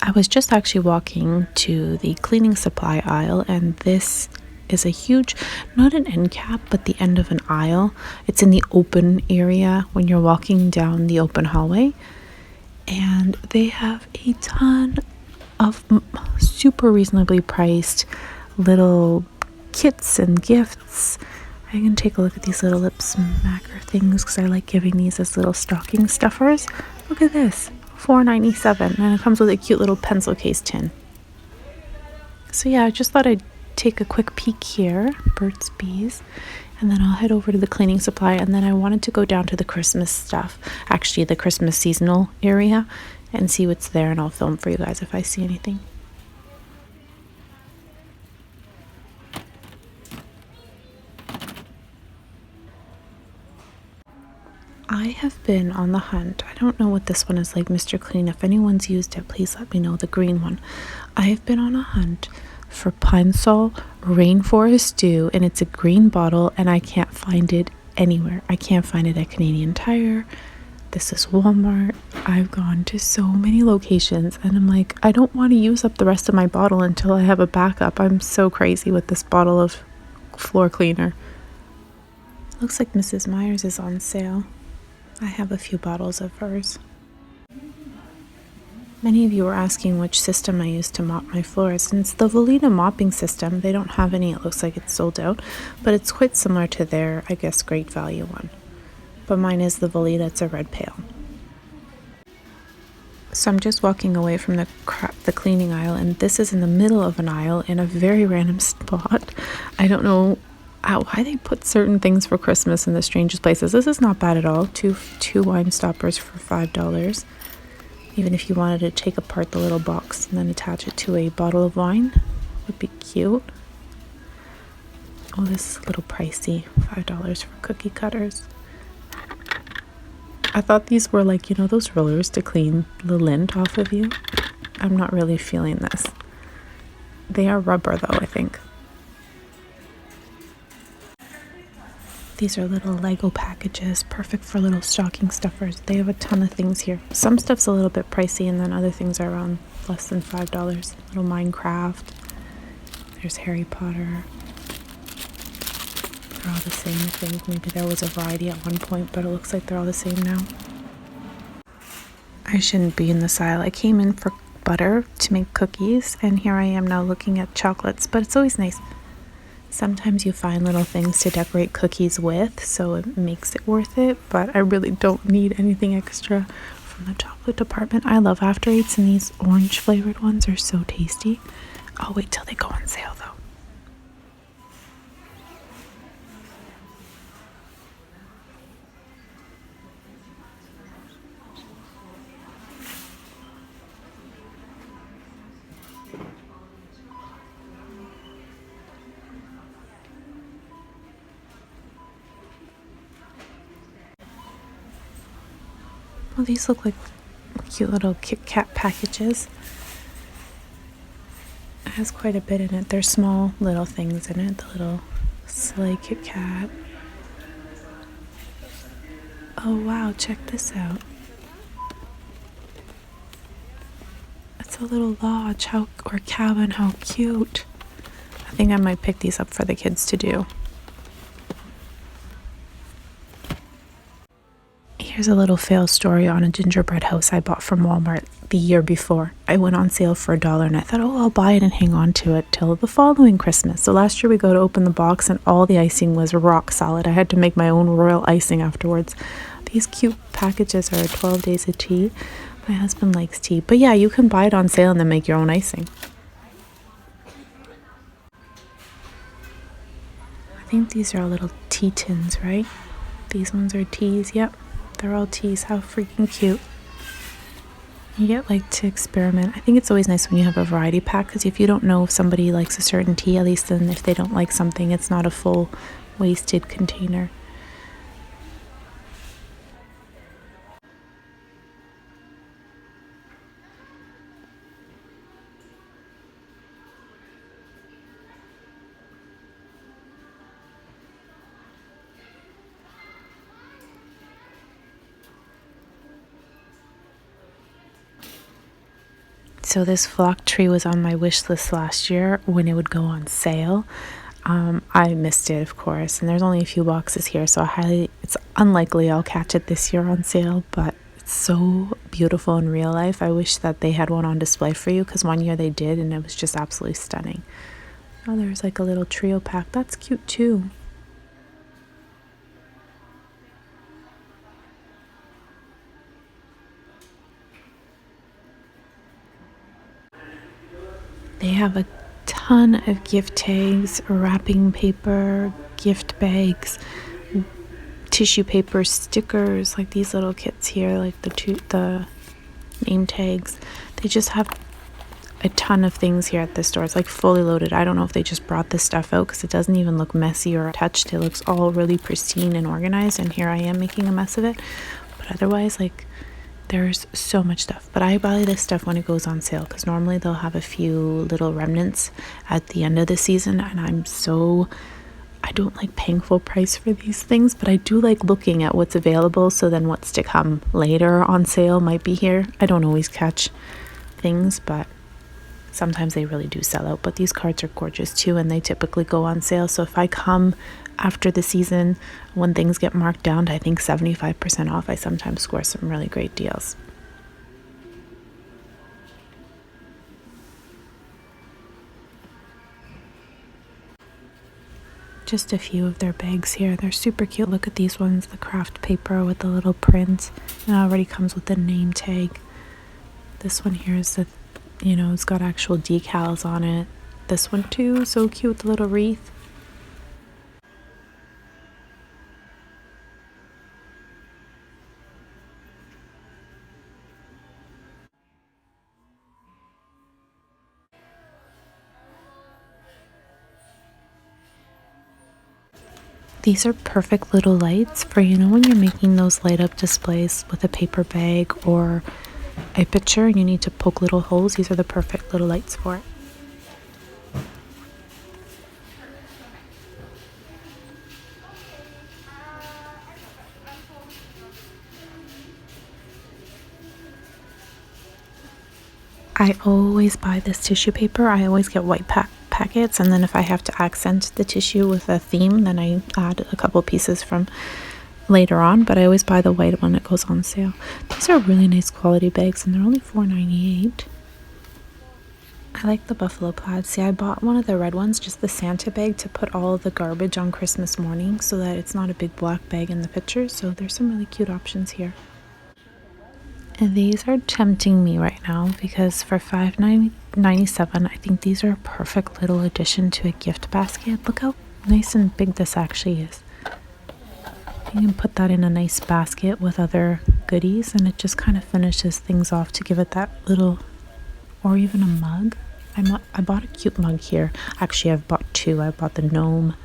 I was just actually walking to the cleaning supply aisle, and this is a huge, not an end cap, but the end of an aisle. It's in the open area when you're walking down the open hallway, and they have a ton of super reasonably priced little kits and gifts. I can take a look at these little lip smacker things because I like giving these as little stocking stuffers. Look at this, $4.97, and it comes with a cute little pencil case tin. So yeah, I just thought I'd take a quick peek here, Burt's Bees, and then I'll head over to the cleaning supply, and then I wanted to go down to the Christmas stuff, actually the Christmas seasonal area, and see what's there, and I'll film for you guys if I see anything. I have been on the hunt. I don't know what this one is like, Mr. Clean. If anyone's used it, please let me know, the green one. I have been on a hunt for Pine Sol Rainforest Dew, and it's a green bottle, and I can't find it anywhere. I can't find it at Canadian Tire. This is Walmart. I've gone to so many locations, and I'm like, I don't want to use up the rest of my bottle until I have a backup. I'm so crazy with this bottle of floor cleaner. Looks like Mrs. Myers is on sale. I have a few bottles of hers. Many of you were asking which system I use to mop my floors, and it's the Vileda mopping system. They don't have any, it looks like it's sold out, but it's quite similar to their, I guess, Great Value one. But mine is the Vileda, it's a red pail. So I'm just walking away from the cleaning aisle, and this is in the middle of an aisle in a very random spot. I don't know why they put certain things for Christmas in the strangest places. This is not bad at all. Two wine stoppers for $5. Even if you wanted to take apart the little box and then attach it to a bottle of wine, would be cute. Oh, this is a little pricey. $5 for cookie cutters. I thought these were like, you know, those rollers to clean the lint off of you. I'm not really feeling this. They are rubber though, I think. These are little Lego packages, perfect for little stocking stuffers. They have a ton of things here. Some stuff's a little bit pricey, and then other things are around less than $5. Little Minecraft. There's Harry Potter. They're all the same, I think. Maybe there was a variety at one point, but it looks like they're all the same now. I shouldn't be in this aisle. I came in for butter to make cookies, and here I am now looking at chocolates, but it's always nice. Sometimes you find little things to decorate cookies with, so it makes it worth it, but I really don't need anything extra from the chocolate department. I love After Eights, and these orange flavored ones are so tasty. I'll wait till they go on sale though. Well, these look like cute little Kit Kat packages. It has quite a bit in it. There's small little things in it. The little sleigh Kit Kat. Oh wow, check this out. It's a little lodge or cabin. How cute. I think I might pick these up for the kids to do. Here's a little fail story on a gingerbread house I bought from Walmart the year before. I went on sale for $1, and I thought, oh, I'll buy it and hang on to it till the following Christmas. So last year we go to open the box, and all the icing was rock solid. I had to make my own royal icing afterwards. These cute packages are 12 days of tea. My husband likes tea. But yeah, you can buy it on sale and then make your own icing. I think these are all little tea tins, right? These ones are teas. Yep. They're all teas. How freaking cute. You get like to experiment. I think it's always nice when you have a variety pack, because if you don't know if somebody likes a certain tea, at least then if they don't like something, it's not a full wasted container. So this flock tree was on my wish list last year when it would go on sale. I missed it, of course, and there's only a few boxes here, so it's unlikely I'll catch it this year on sale, but it's so beautiful in real life. I wish that they had one on display for you, because one year they did, and it was just absolutely stunning. Oh, there's like a little trio pack. That's cute too. They have a ton of gift tags, wrapping paper, gift bags, tissue paper, stickers, like these little kits here, like the name tags. They just have a ton of things here at this store. It's like fully loaded. I don't know if they just brought this stuff out because it doesn't even look messy or touched. It looks all really pristine and organized, and here I am making a mess of it. But otherwise, like, there's so much stuff. But I buy this stuff when it goes on sale, because normally they'll have a few little remnants at the end of the season, and I don't like paying full price for these things, but I do like looking at what's available, so then what's to come later on sale might be here. I don't always catch things, but sometimes they really do sell out. But these cards are gorgeous too, and they typically go on sale. So if I come after the season when things get marked down to, I think, 75% off, I sometimes score some really great deals. Just a few of their bags here. They're super cute. Look at these ones, the craft paper with the little print. It already comes with the name tag. This one here is it's got actual decals on it. This one too, so cute, the little wreath. These are perfect little lights for, when you're making those light up displays with a paper bag or a picture and you need to poke little holes. These are the perfect little lights for it. I always buy this tissue paper. I always get white packets, and then if I have to accent the tissue with a theme, then I add a couple pieces from later on, but I always buy the white one that goes on sale. These are really nice quality bags, and they're only $4.98. I like the buffalo plaid. See, I bought one of the red ones, just the Santa bag, to put all of the garbage on Christmas morning so that it's not a big black bag in the pictures. So there's some really cute options here. And these are tempting me right now because for $5.97, I think these are a perfect little addition to a gift basket. Look how nice and big this actually is. You can put that in a nice basket with other goodies, and it just kind of finishes things off to give it that little, or even a mug. I bought a cute mug here. Actually, I've bought two. I bought the GNOME.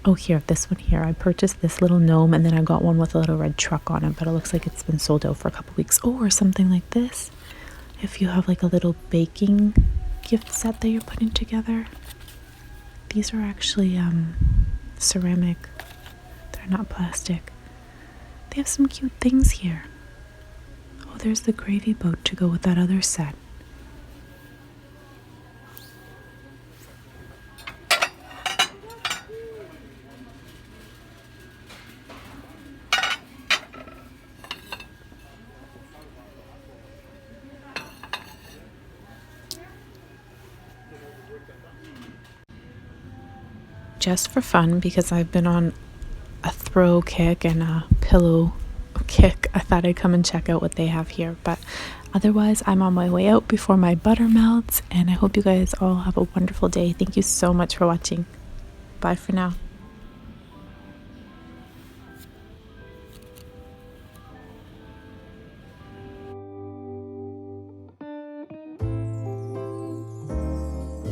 Oh, here, this one here. I purchased this little gnome, and then I got one with a little red truck on it, but it looks like it's been sold out for a couple weeks. Oh, or something like this. If you have like a little baking gift set that you're putting together. These are actually ceramic. They're not plastic. They have some cute things here. Oh, there's the gravy boat to go with that other set. Just for fun, because I've been on a throw kick and a pillow kick, I thought I'd come and check out what they have here. But otherwise, I'm on my way out before my butter melts, and I hope you guys all have a wonderful day. Thank you so much for watching. Bye for now.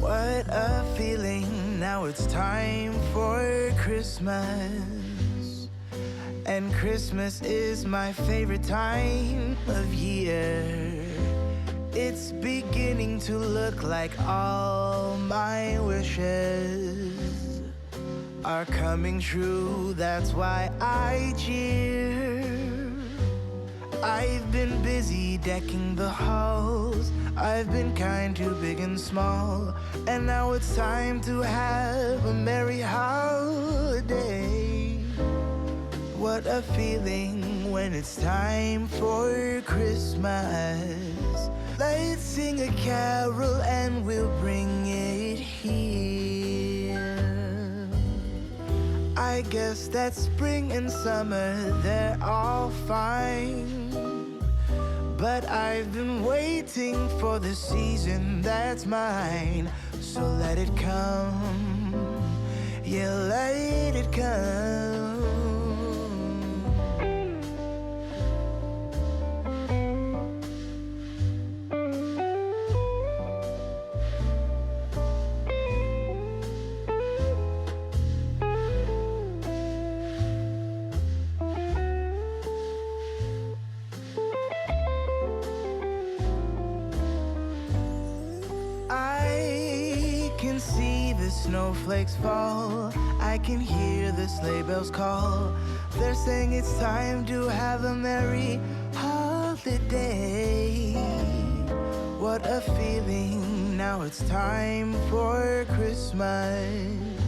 What a feeling, now it's time for Christmas. And Christmas is my favorite time of year. It's beginning to look like all my wishes are coming true. That's why I cheer. I've been busy decking the halls I've been kind to big and small, and now it's time to have a merry holiday. What a feeling when it's time for Christmas. Let's sing a carol and we'll bring it here. I guess that spring and summer, they're all fine, but I've been waiting for the season that's mine. So let it come, yeah, let it come. I can see the snowflakes fall, I can hear the sleigh bells call. They're saying it's time to have a merry holiday. What a feeling, now it's time for Christmas.